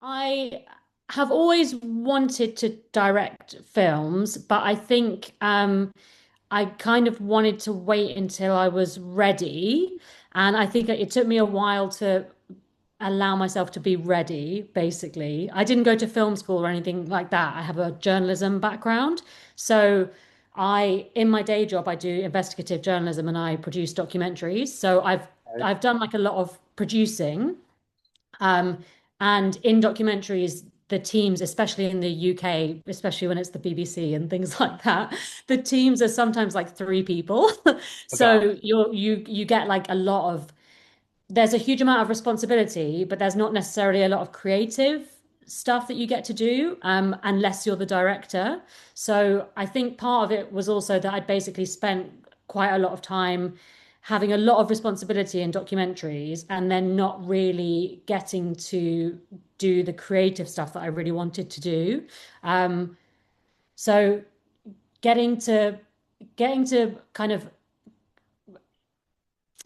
I have always wanted to direct films, but I think I kind of wanted to wait until I was ready. And I think it took me a while to allow myself to be ready, basically. I didn't go to film school or anything like that. I have a journalism background. So in my day job, I do investigative journalism and I produce documentaries. So Right. I've done like a lot of producing. Um, and in documentaries, the teams, especially in the UK, especially when it's the BBC and things like that, the teams are sometimes like three people. Okay. So you get like a lot of there's a huge amount of responsibility, but there's not necessarily a lot of creative stuff that you get to do unless you're the director. So I think part of it was also that I'd basically spent quite a lot of time having a lot of responsibility in documentaries and then not really getting to do the creative stuff that I really wanted to do. Um, so getting to getting to kind of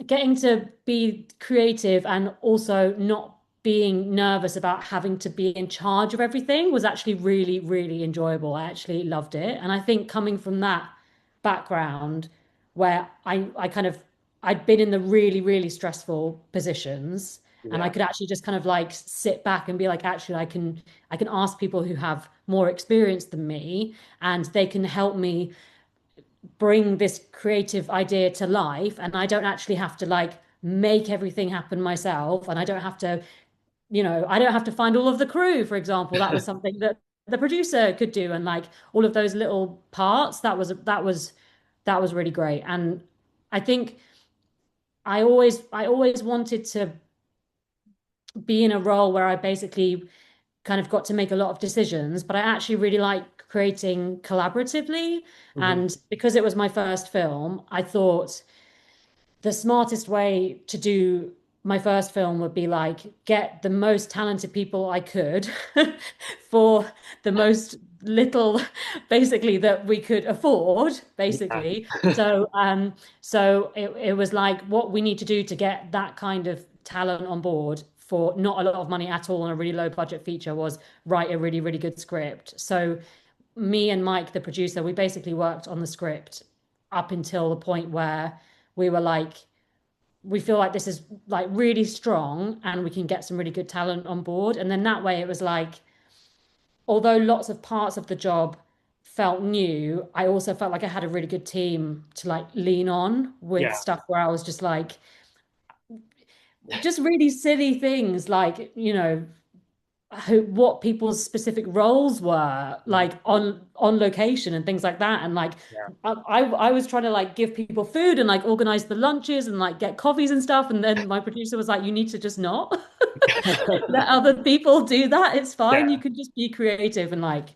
getting to be creative and also not being nervous about having to be in charge of everything was actually really, really enjoyable. I actually loved it. And I think coming from that background where I kind of I'd been in the really, really stressful positions and I Yeah. could actually just kind of like sit back and be like, actually, I can ask people who have more experience than me and they can help me bring this creative idea to life and I don't actually have to like make everything happen myself and I don't have to I don't have to find all of the crew, for example. That was something that the producer could do and like all of those little parts that was really great. And I think I always wanted to be in a role where I basically kind of got to make a lot of decisions, but I actually really like creating collaboratively. Hmm. And because it was my first film, I thought the smartest way to do my first film would be like get the most talented people I could for the most little basically that we could afford Yeah. basically so it was like what we need to do to get that kind of talent on board for not a lot of money at all on a really low budget feature was write a really really good script. So me and Mike the producer we basically worked on the script up until the point where we were like we feel like this is like really strong and we can get some really good talent on board. And then that way it was like, although lots of parts of the job felt new, I also felt like I had a really good team to like lean on with Yeah. stuff where I was just like, just really silly things like, what people's specific roles were like on location and things like that and like Yeah. I was trying to like give people food and like organize the lunches and like get coffees and stuff and then my producer was like you need to just not let other people do that, it's fine, you Yeah. can just be creative and like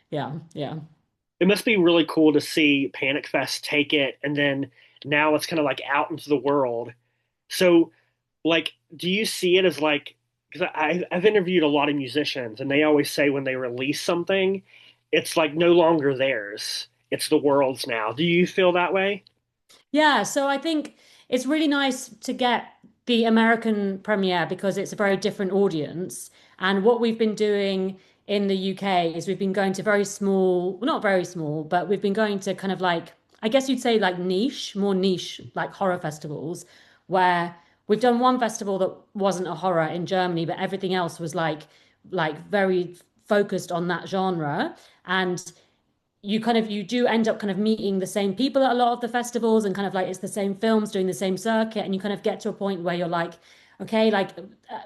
yeah. It must be really cool to see Panic Fest take it and then now it's kind of like out into the world. So, like, do you see it as like, because I've interviewed a lot of musicians and they always say when they release something, it's like no longer theirs. It's the world's now. Do you feel that way? Yeah, so I think it's really nice to get the American premiere because it's a very different audience. And what we've been doing in the UK is we've been going to very small, well, not very small, but we've been going to kind of like, I guess you'd say like niche, more niche, like horror festivals, where we've done one festival that wasn't a horror in Germany, but everything else was like very focused on that genre. And you do end up kind of meeting the same people at a lot of the festivals and kind of like it's the same films doing the same circuit and you kind of get to a point where you're like okay like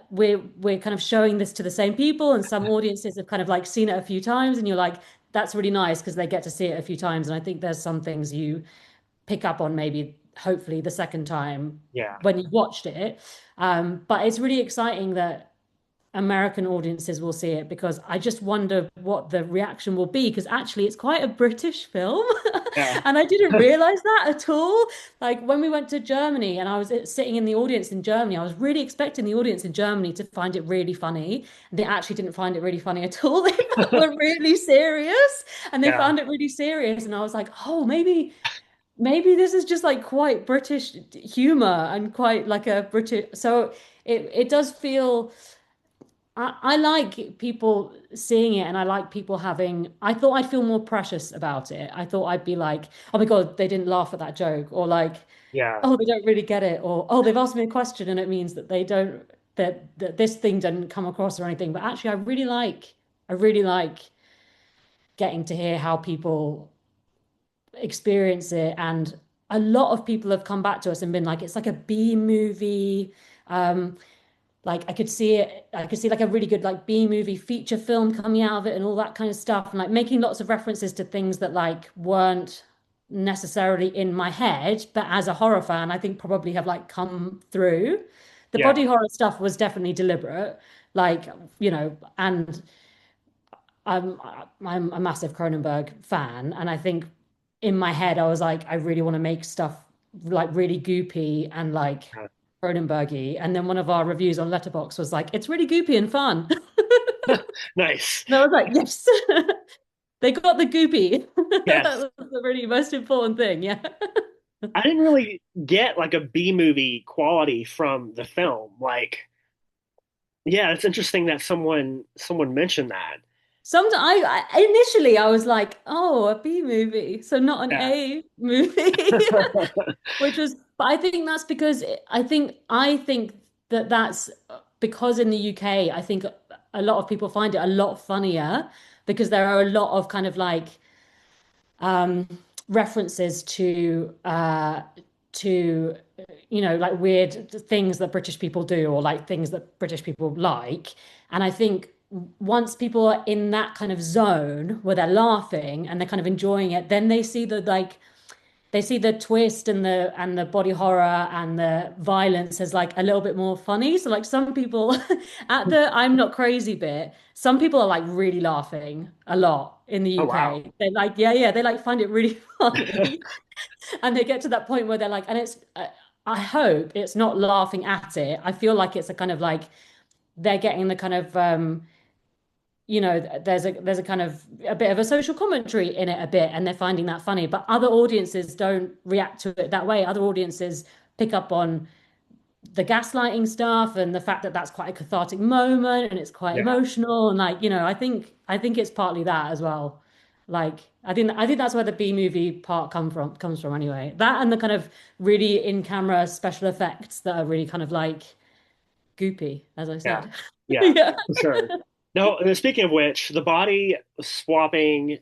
we're kind of showing this to the same people and some audiences have kind of like seen it a few times and you're like that's really nice because they get to see it a few times and I think there's some things you pick up on maybe hopefully the second time Yeah. when you watched it. But it's really exciting that American audiences will see it because I just wonder what the reaction will be because actually it's quite a British film Yeah. and I didn't realize that at all. Like when we went to Germany and I was sitting in the audience in Germany, I was really expecting the audience in Germany to find it really funny. They actually didn't find it really funny at all. They were really serious and they Yeah. found it really serious and I was like, "Oh, maybe this is just like quite British humor and quite like a British." So it does feel I like people seeing it and I like people having, I thought I'd feel more precious about it. I thought I'd be like, oh my God, they didn't laugh at that joke, or like, Yeah. oh, they don't really get it, or oh, they've asked me a question and it means that they don't, that this thing didn't come across or anything. But actually, I really like getting to hear how people experience it. And a lot of people have come back to us and been like, it's like a B movie. Um, like I could see it, I could see like a really good like B movie feature film coming out of it and all that kind of stuff, and like making lots of references to things that like weren't necessarily in my head, but as a horror fan, I think probably have like come through. The Yeah. body horror stuff was definitely deliberate, like, and I'm I'm a massive Cronenberg fan, and I think in my head I was like, I really want to make stuff like really goopy and like Cronenbergy. And then one of our reviews on Letterboxd was like, it's really goopy and fun. Nice. And I was like, yes, they got the goopy. Yes. That was the really most important thing. Yeah. I didn't really get like a B movie quality from the film. Like, yeah, it's interesting that someone mentioned that. Sometimes initially I was like, oh, a B movie, so not an Yeah. A movie. Which was, but I think that's because I think that that's because in the UK, I think a lot of people find it a lot funnier because there are a lot of kind of like um, references to like weird things that British people do or like things that British people like. And I think once people are in that kind of zone where they're laughing and they're kind of enjoying it, then they see the twist and the body horror and the violence as like a little bit more funny. So like some people at the I'm not crazy bit, some people are like really laughing a lot in the Oh wow. UK. They like yeah, they like find it really funny. And they get to that point where they're like, and it's I hope it's not laughing at it. I feel like it's a kind of like they're getting the kind of there's a kind of a bit of a social commentary in it a bit, and they're finding that funny. But other audiences don't react to it that way. Other audiences pick up on the gaslighting stuff and the fact that that's quite a cathartic moment and it's quite Yeah. emotional. And like, I think it's partly that as well. Like, I think that's where the B movie part comes from anyway. That and the kind of really in camera special effects that are really kind of like goopy, as I Yeah. said. Yeah, Yeah. for sure. No, and speaking of which, the body swapping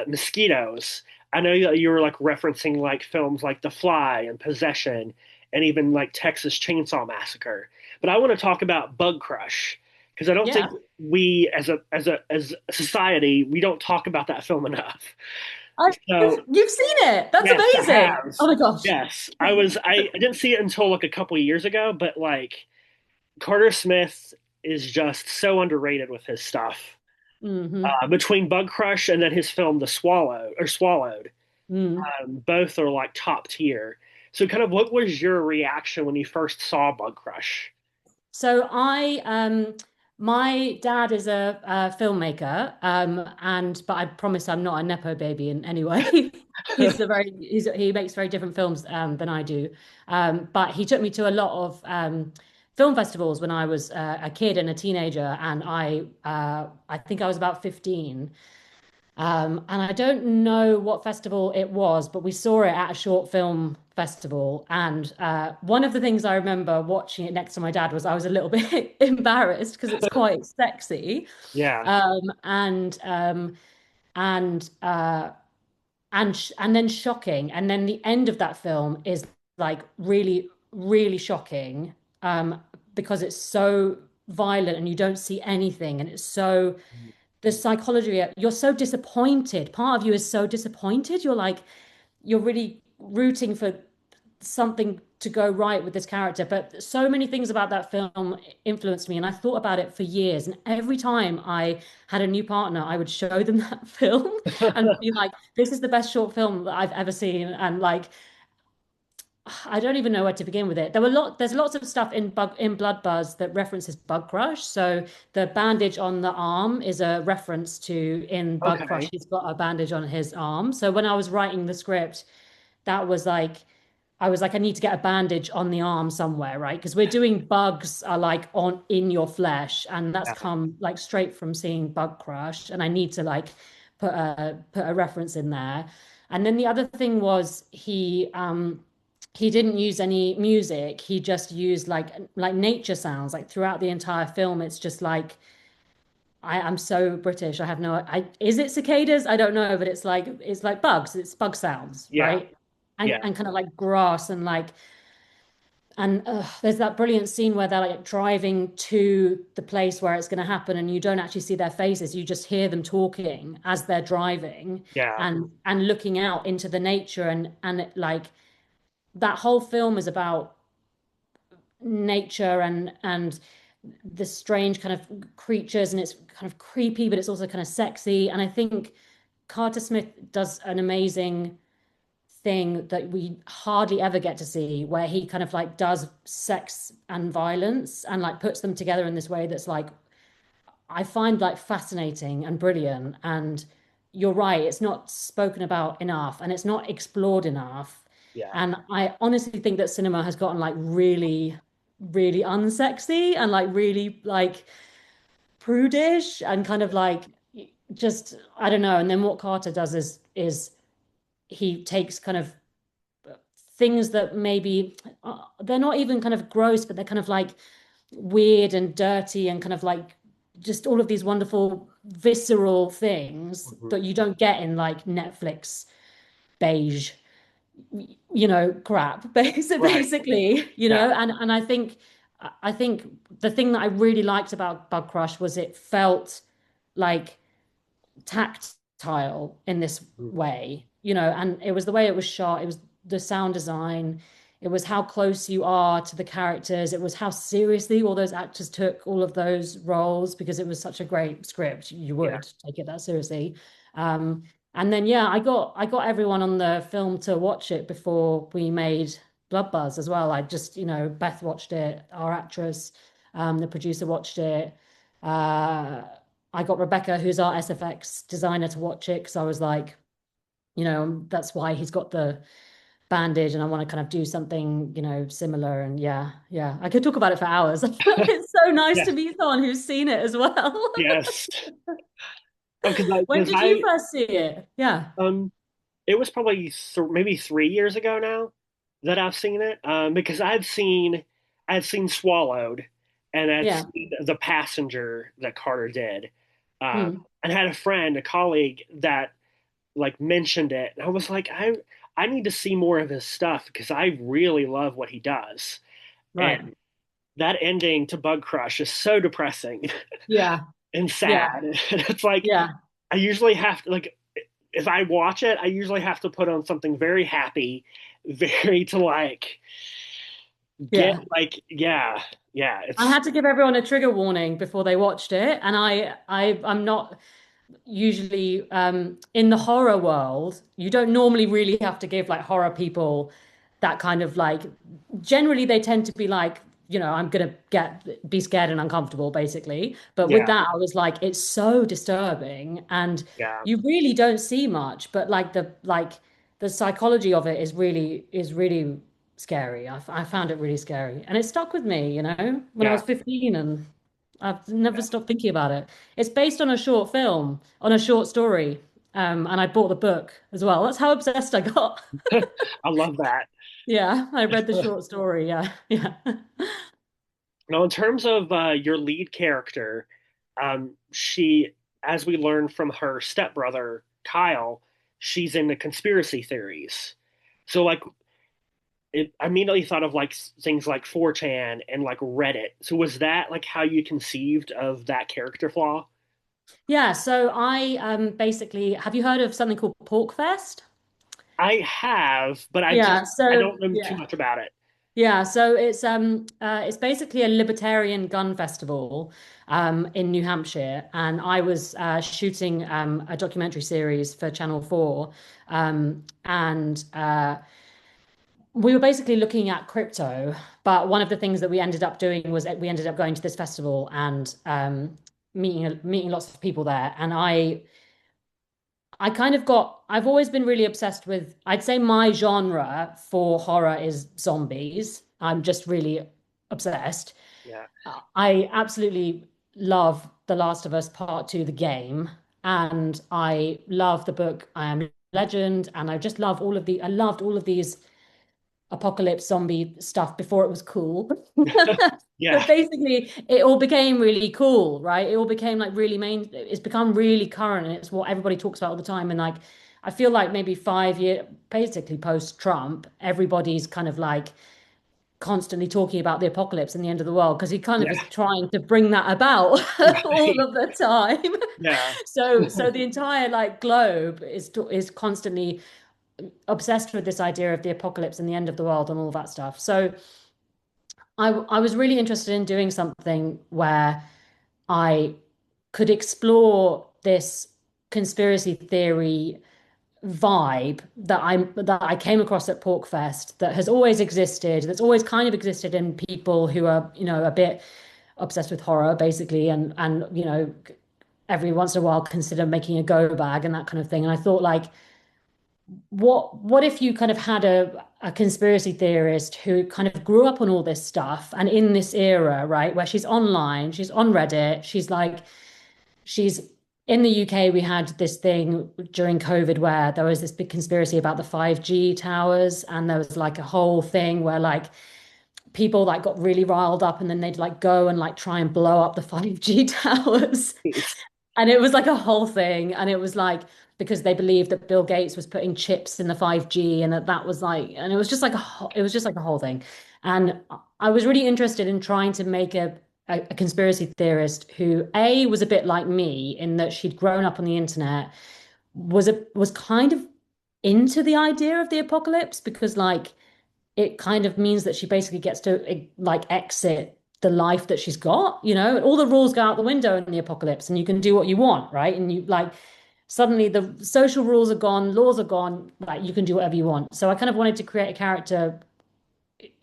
mosquitoes. I know that you were like referencing like films like The Fly and Possession and even like Texas Chainsaw Massacre. But I want to talk about Bugcrush because I don't think Yeah. we as a society we don't talk about that film enough. I, So you've seen it. That's yes, I amazing. have. Oh my gosh. Yes, I didn't see it until like a couple of years ago, but like Carter Smith is just so underrated with his stuff. Hmm. Between Bug Crush and then his film The Swallow or Swallowed, Mm. both are like top tier. So, kind of, what was your reaction when you first saw Bug Crush? So my dad is a filmmaker, and but I promise I'm not a nepo baby in any way. He makes very different films than I do. But he took me to a lot of film festivals when I was a kid and a teenager, and I think I was about 15. And I don't know what festival it was, but we saw it at a short film festival. And one of the things I remember watching it next to my dad was I was a little bit embarrassed because it's quite sexy. Yeah. Um, and um, and and then shocking. And then the end of that film is like really, really shocking because it's so violent and you don't see anything, and it's so the psychology, you're so disappointed. Part of you is so disappointed. You're like, you're really rooting for something to go right with this character. But so many things about that film influenced me. And I thought about it for years. And every time I had a new partner, I would show them that film and be like, this is the best short film that I've ever seen. And like, I don't even know where to begin with it. There's lots of stuff in Bloodbuzz that references Bugcrush. So the bandage on the arm is a reference to in Bugcrush, Okay. he's got a bandage on his arm. So when I was writing the script, that was like I was like, I need to get a bandage on the arm somewhere, right? Because we're doing bugs are like on in your flesh, and that's Yeah. come like straight from seeing Bugcrush, and I need to like put a reference in there. And then the other thing was he didn't use any music. He just used like nature sounds like throughout the entire film. It's just like I'm so British. I have no I is it cicadas? I don't know, but it's like bugs. It's bug sounds, Yeah. right? Yeah. And kind of like grass and there's that brilliant scene where they're like driving to the place where it's going to happen, and you don't actually see their faces. You just hear them talking as they're driving Yeah. and looking out into the nature, like that whole film is about nature and the strange kind of creatures, and it's kind of creepy, but it's also kind of sexy. And I think Carter Smith does an amazing thing that we hardly ever get to see, where he kind of like does sex and violence and like puts them together in this way that's like I find like fascinating and brilliant. And you're right, it's not spoken about enough and it's not explored enough. Yeah. And I honestly think that cinema has gotten like really, really unsexy and like really like prudish and kind of like just I don't know. And then what Carter does is he takes kind of things that maybe they're not even kind of gross, but they're kind of like weird and dirty and kind of like just all of these wonderful visceral things Mhm. that you don't get in like Netflix beige, crap, Right. basically, Yeah. and I think the thing that I really liked about Bug Crush was it felt like tactile in this Mhm. way, and it was the way it was shot, it was the sound design, it was how close you are to the characters, it was how seriously all those actors took all of those roles because it was such a great script. You Yeah. would take it that seriously. Um, and then yeah, I got everyone on the film to watch it before we made Bloodbuzz as well. I just, Beth watched it, our actress, the producer watched it. Uh, I got Rebecca, who's our SFX designer, to watch it because I was like, that's why he's got the bandage, and I want to kind of do something, similar. And yeah, yeah, I could talk about it for hours. It's so nice Yeah. to meet someone who's seen it as well. Yes. Oh, because I, When because did you I, first see it? Yeah, um, it was probably maybe 3 years ago now that I've seen it. Because I had seen Swallowed, and I'd yeah. seen The Passenger that Carter did, Mm, and had a friend, a colleague that like mentioned it, and I was like, I need to see more of his stuff because I really love what he does, right. and that ending to Bug Crush is so depressing Yeah, and yeah, sad. And it's like yeah, I usually have to like if I watch it, I usually have to put on something very happy, very to like get yeah. like yeah, I it's had to give everyone a trigger warning before they watched it, and I'm not usually in the horror world, you don't normally really have to give like horror people that kind of like generally they tend to be like, I'm gonna be scared and uncomfortable basically. But with yeah, that, I was like, it's so disturbing and yeah, you really don't see much, but like the psychology of it is really scary. I found it really scary. And it stuck with me, when I yeah. was 15 and I've never stopped thinking about it. It's based on a short film, on a short story. And I bought the book as well. That's how obsessed I got. I love that. Yeah, I read the short story. Yeah, yeah. Now, in terms of your lead character, she, as we learned from her stepbrother Kyle, she's into conspiracy theories. So, like, I immediately thought of like things like 4chan and like Reddit. So, was that like how you conceived of that character flaw? Yeah, so I basically have you heard of something called Pork Fest? I have, but Yeah, I so don't know too yeah. much about it. Yeah, so it's basically a libertarian gun festival in New Hampshire, and I was shooting a documentary series for Channel 4, and we were basically looking at crypto, but one of the things that we ended up doing was that we ended up going to this festival and meeting lots of people there, and I've always been really obsessed with, I'd say my genre for horror is zombies. I'm just really obsessed. Yeah. I absolutely love The Last of Us Part Two, the game, and I love the book I Am Legend, and I loved all of these apocalypse zombie stuff before it was cool. Yeah. But basically, it all became really cool, right? It all became like really it's become really current and it's what everybody talks about all the time. And like, I feel like maybe 5 years, basically post Trump, everybody's kind of like constantly talking about the apocalypse and the end of the world because he kind of Yeah. is trying to bring that about all Right. of the time. Yeah. So the entire like globe is constantly obsessed with this idea of the apocalypse and the end of the world and all that stuff. So I was really interested in doing something where I could explore this conspiracy theory vibe that I came across at Porkfest that has always existed, that's always kind of existed in people who are, a bit obsessed with horror, basically, and every once in a while consider making a go bag and that kind of thing. And I thought like, what if you kind of had a conspiracy theorist who kind of grew up on all this stuff and in this era, right, where she's online, she's on Reddit, she's in the UK, we had this thing during COVID where there was this big conspiracy about the 5G towers, and there was like a whole thing where like people like got really riled up and then they'd like go and like try and blow up the 5G towers. And it was like a whole thing. And it was like because they believed that Bill Gates was putting chips in the 5G and that was like, and it was just like it was just like a whole thing. And I was really interested in trying to make a conspiracy theorist who A was a bit like me in that she'd grown up on the internet, was kind of into the idea of the apocalypse because like it kind of means that she basically gets to like exit the life that she's got, all the rules go out the window in the apocalypse and you can do what you want, right? And you like suddenly the social rules are gone, laws are gone, like you can do whatever you want. So I kind of wanted to create a character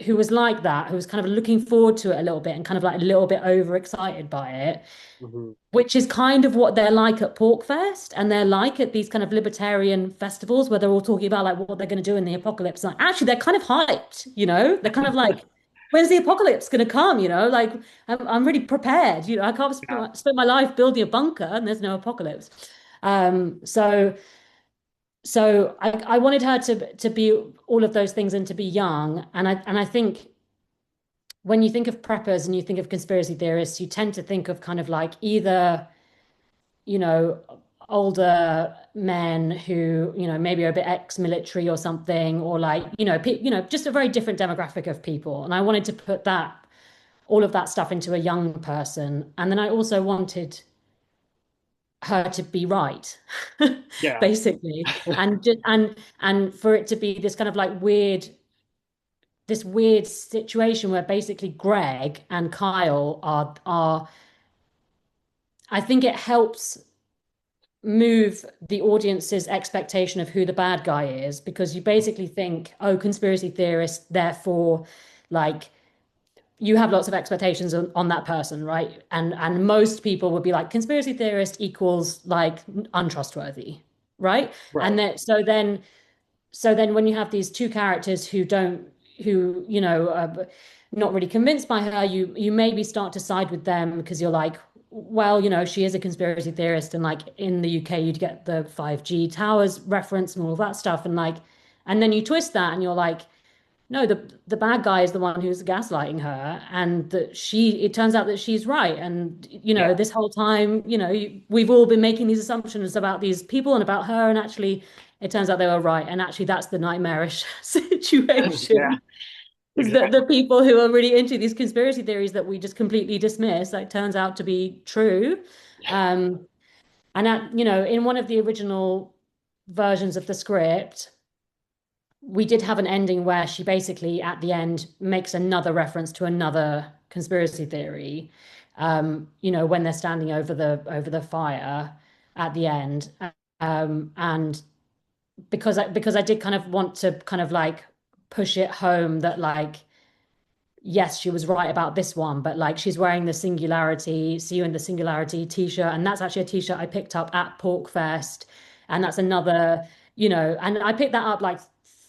who was like that, who was kind of looking forward to it a little bit and kind of like a little bit overexcited by it, Mhm. which is kind of what they're like at Porkfest and they're like at these kind of libertarian festivals where they're all talking about like what they're going to do in the apocalypse. Like actually, they're kind of hyped, They're kind of like, when's the apocalypse going to come? Like I'm really prepared. I can't Yeah. spend my life building a bunker and there's no apocalypse. So I wanted her to be all of those things and to be young. And I think when you think of preppers and you think of conspiracy theorists, you tend to think of kind of like either, you know, older men who, maybe are a bit ex-military or something, or like, just a very different demographic of people. And I wanted to put all of that stuff into a young person. And then I also wanted her to be right, Yeah. basically. And for it to be this kind of like this weird situation where basically Greg and Kyle are I think it helps move the audience's expectation of who the bad guy is because you basically think, oh, conspiracy theorist, therefore, like you have lots of expectations on that person, right? And most people would be like, conspiracy theorist equals like untrustworthy, right? Right. And then so then when you have these two characters who are not really convinced by her, you maybe start to side with them because you're like, well, she is a conspiracy theorist, and like in the UK you'd get the 5G towers reference and all that stuff, and then you twist that and you're like, no, the bad guy is the one who's gaslighting her, and that it turns out that she's right, and Yeah. this whole time, we've all been making these assumptions about these people and about her, and actually it turns out they were right, and actually that's the nightmarish Yeah. situation. Is that Exactly. the people who are really into these conspiracy theories that we just completely dismiss, like turns out to be true. Um, and in one of the original versions of the script, we did have an ending where she basically at the end makes another reference to another conspiracy theory. When they're standing over the fire at the end. And because I did kind of want to kind of like push it home that like yes, she was right about this one, but like she's wearing the Singularity, See You in the Singularity t-shirt. And that's actually a t-shirt I picked up at Porkfest. And that's another, and I picked that up like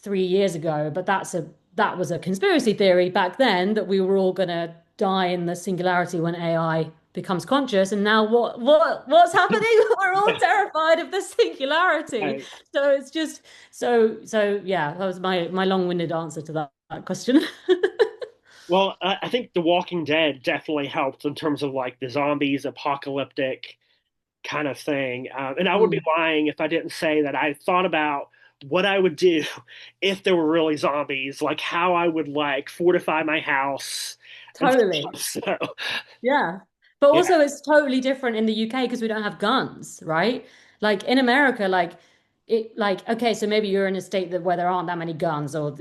3 years ago, but that was a conspiracy theory back then that we were all gonna die in the singularity when AI becomes conscious. And now what's happening? We're all terrified of the singularity. Right. So it's just so yeah, that was my long-winded answer to that question. Well, I think The Walking Dead definitely helped in terms of like the zombies, apocalyptic kind of thing. And I would be Mm, lying if I didn't say that I thought about what I would do if there were really zombies, like how I would like fortify my house and totally. stuff. So, Yeah. But yeah, also it's totally different in the UK because we don't have guns, right? Like in America, okay, so maybe you're in a state that where there aren't that many guns or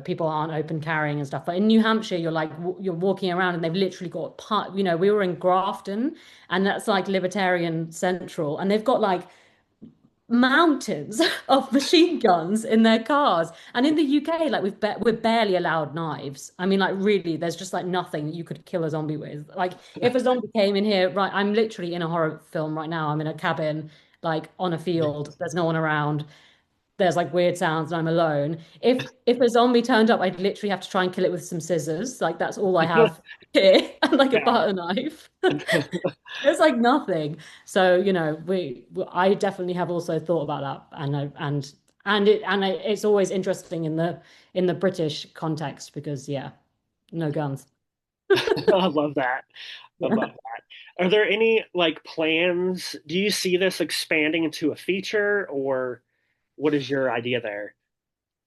people aren't open carrying and stuff. But in New Hampshire, you're like you're walking around and they've literally got part, we were in Grafton and that's like Libertarian Central and they've got like mountains of machine guns in their cars. And in the UK, like we're barely allowed knives. I mean, like really, there's just like nothing that you could kill a zombie with. Like if a zombie came in here, right, I'm literally in a horror film right now. I'm in a cabin, like on a field. There's no one around. There's like weird sounds and I'm alone. If a zombie turned up, I'd literally have to try and kill it with some scissors. Like that's all I have here, and like a yeah. butter knife. There's like nothing. So, I definitely have also thought about that, it's always interesting in the British context because yeah, no guns. I love that. I Yeah. love that. Are there any like plans? Do you see this expanding into a feature, or what is your idea there?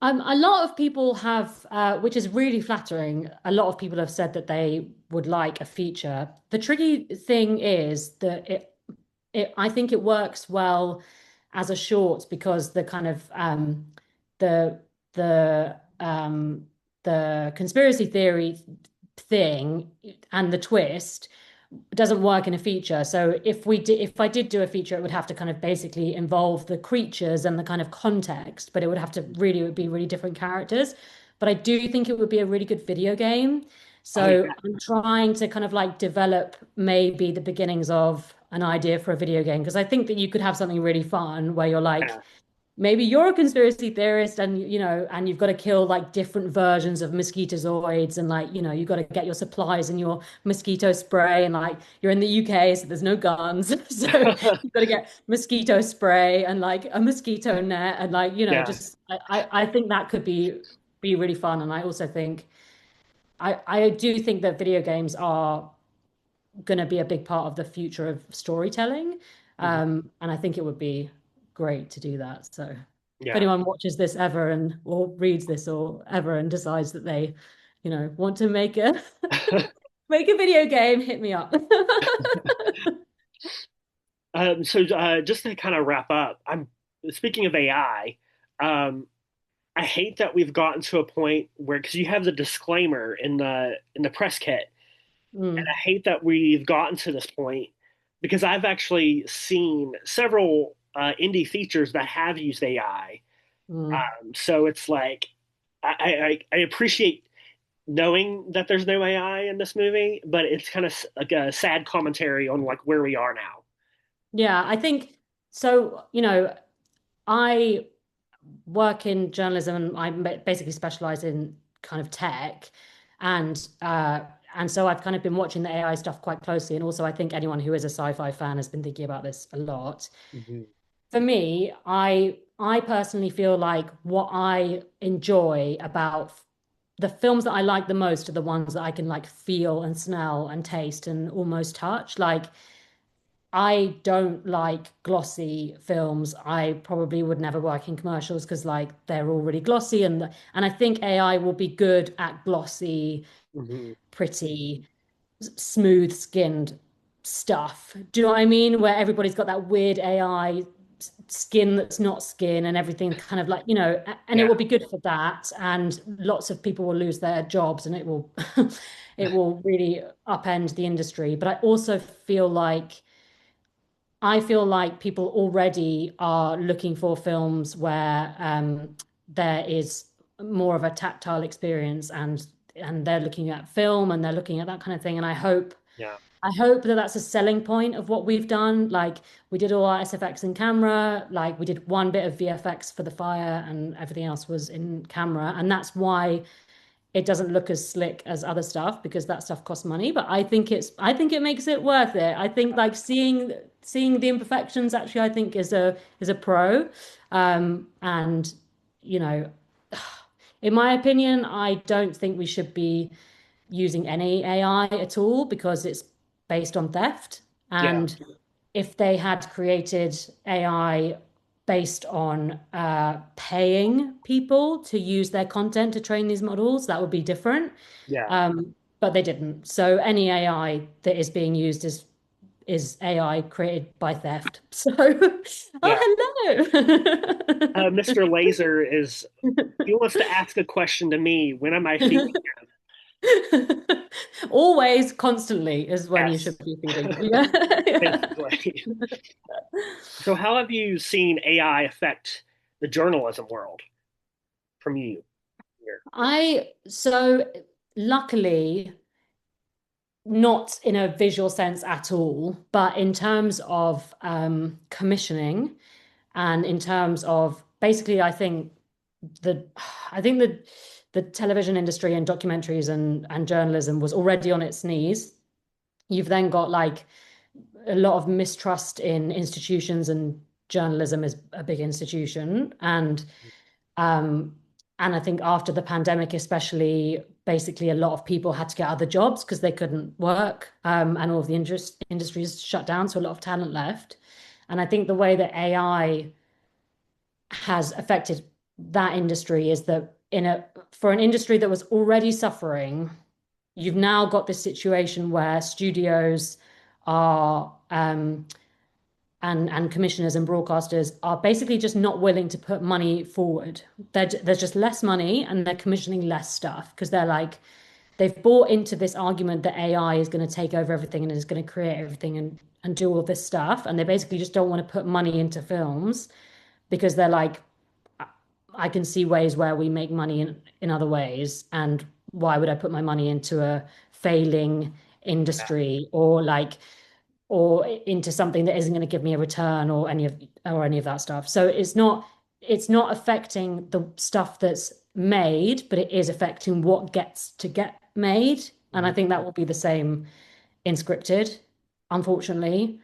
A lot of people have, which is really flattering. A lot of people have said that they would like a feature. The tricky thing is that I think it works well as a short because the kind of the the the conspiracy theory thing and the twist doesn't work in a feature. So if I did do a feature, it would have to kind of basically involve the creatures and the kind of context, but it would be really different characters. But I do think it would be a really good video game. Oh So yeah. I'm trying to kind of like develop maybe the beginnings of an idea for a video game because I think that you could have something really fun where you're like Yeah. maybe you're a conspiracy theorist and and you've got to kill like different versions of mosquitozoids and like you've got to get your supplies and your mosquito spray and like you're in the UK so there's no guns so you've got to get mosquito spray and like a mosquito net and like Yeah. just I think that could be really fun and I also think I do think that video games are going to be a big part of the future of storytelling. Mhm. And I think it would be great to do that. So if Yeah. anyone watches this ever and or reads this or ever and decides that they, want to make a make a video game, hit me up. So just to kind of wrap up, I'm speaking of AI. I hate that we've gotten to a point where because you have the disclaimer in the press kit, and Mm, I hate that we've gotten to this point because I've actually seen several indie features that have used AI. mm. So it's like I appreciate knowing that there's no AI in this movie, but it's kind of like a sad commentary on like where we are now. Yeah, I think so, I work in journalism and I basically specialize in kind of tech and so I've kind of been watching the AI stuff quite closely and also I think anyone who is a sci-fi fan has been thinking about this a lot. Mhm. For me, I personally feel like what I enjoy about the films that I like the most are the ones that I can like feel and smell and taste and almost touch. Like I don't like glossy films. I probably would never work in commercials because like they're all really glossy and I think AI will be good at glossy, Mhm. pretty, smooth skinned stuff. Do you know what I mean? Where everybody's got that weird AI skin that's not skin and everything kind of like, and it Yeah. will be good for that. And lots of people will lose their jobs and it will it will really upend the industry. But I feel like people already are looking for films where there is more of a tactile experience and they're looking at film and they're looking at that kind of thing. And Yeah. I hope that that's a selling point of what we've done. Like we did all our SFX in camera, like we did one bit of VFX for the fire and everything else was in camera. And that's why it doesn't look as slick as other stuff because that stuff costs money. But I think it makes it worth it. I think like seeing the imperfections actually I think is a pro. And you know, in my opinion, I don't think we should be using any AI at all because it's based on theft. Yeah, And if they had created AI based on paying people to use their content to train these models, that would be different. yeah, But they didn't. So any AI that is being used is AI created by theft. So, yeah. oh, hello. Mr. Laser is he wants to ask a question to me. When am I feeding? Always, constantly is when you Yes, should be feeding. Yeah. Yeah. basically. So, how have you seen AI affect the journalism world from you here? So luckily, not in a visual sense at all, but in terms of commissioning and in terms of basically, the I think the television industry and documentaries and journalism was already on its knees. You've then got like a lot of mistrust in institutions, and journalism is a big institution. Um, and I think after the pandemic, especially, basically a lot of people had to get other jobs because they couldn't work, and all of the industries shut down, so a lot of talent left. And I think the way that AI has affected that industry is that in a for an industry that was already suffering, you've now got this situation where studios are and commissioners and broadcasters are basically just not willing to put money forward. There's just less money and they're commissioning less stuff because they're like they've bought into this argument that AI is going to take over everything and is going to create everything and do all this stuff, and they basically just don't want to put money into films because they're like, I can see ways where we make money in other ways, and why would I put my money into a failing industry or into something that isn't going to give me a return or any of that stuff. So it's not affecting the stuff that's made, but it is affecting what gets to get made. And I Mhm. think that will be the same in scripted, unfortunately.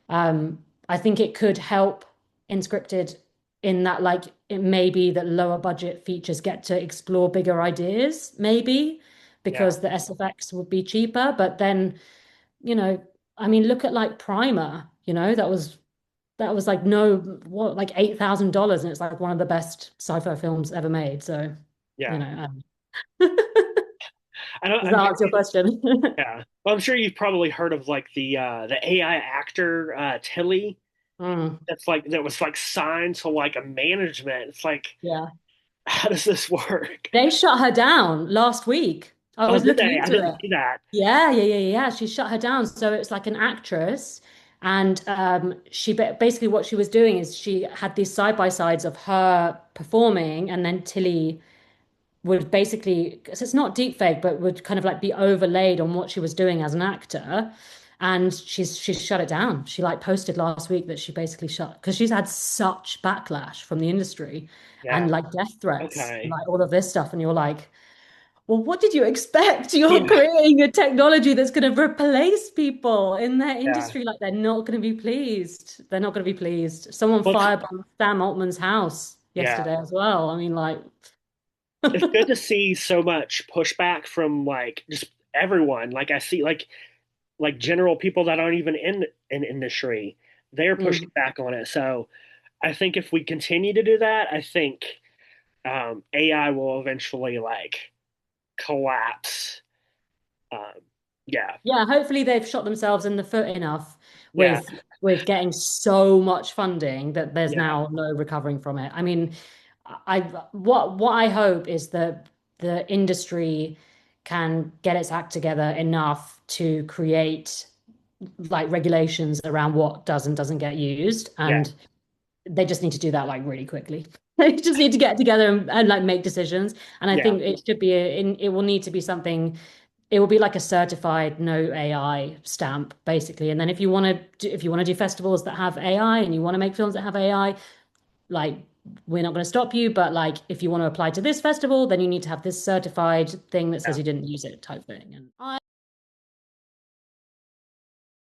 I think it could help in scripted in that like it may be that lower budget features get to explore bigger ideas, maybe Yeah, because the SFX would be cheaper. But then, you know, I mean, look at like Primer, that was like no what like $8,000 and it's like one of the best sci-fi films ever made. So, yeah. I don't. does I'm that sure. answer your question? Yeah. Well, I'm sure you've probably heard of like the AI actor Tilly. Mm, That was like signed to like a management. It's like, yeah. how does this work? They shut her down last week. I Oh, was did looking they? I into didn't it. see that. Yeah, yeah, yeah, yeah. She shut her down. So it's like an actress. And basically what she was doing is she had these side by sides of her performing, and then Tilly would basically, because it's not deep fake, but would kind of like be overlaid on what she was doing as an actor. And she's shut it down. She like posted last week that she basically shut because she's had such backlash from the industry Yeah. and like death threats, and, Okay. like all of this stuff. And you're like, well, what did you expect? You're Yeah. creating a technology that's going to replace people in their Yeah. industry. Like they're not going to be pleased. They're not going to be pleased. Someone Well, firebombed Sam Altman's house yeah. yesterday as well. I mean, like, It's good to see so much pushback from like just everyone. Like I see like general people that aren't even in industry, they're pushing mm, back on it. So I think if we continue to do that, I think AI will eventually like collapse. Um, yeah, yeah. Hopefully, they've shot themselves in the foot enough yeah, with getting so much funding that there's yeah, now no recovering from it. I mean, I what I hope is that the industry can get its act together enough to create like regulations around what does and doesn't get used, yeah, and they just need to do that like really quickly. They just need to get together and like make decisions. And I yeah, think it should be it will need to be something it will be like a certified no AI stamp, basically. And then if you want to do festivals that have AI and you want to make films that have AI, like we're not going to stop you, but like if you want to apply to this festival, then you need to have this certified thing that says you didn't use it type thing. And I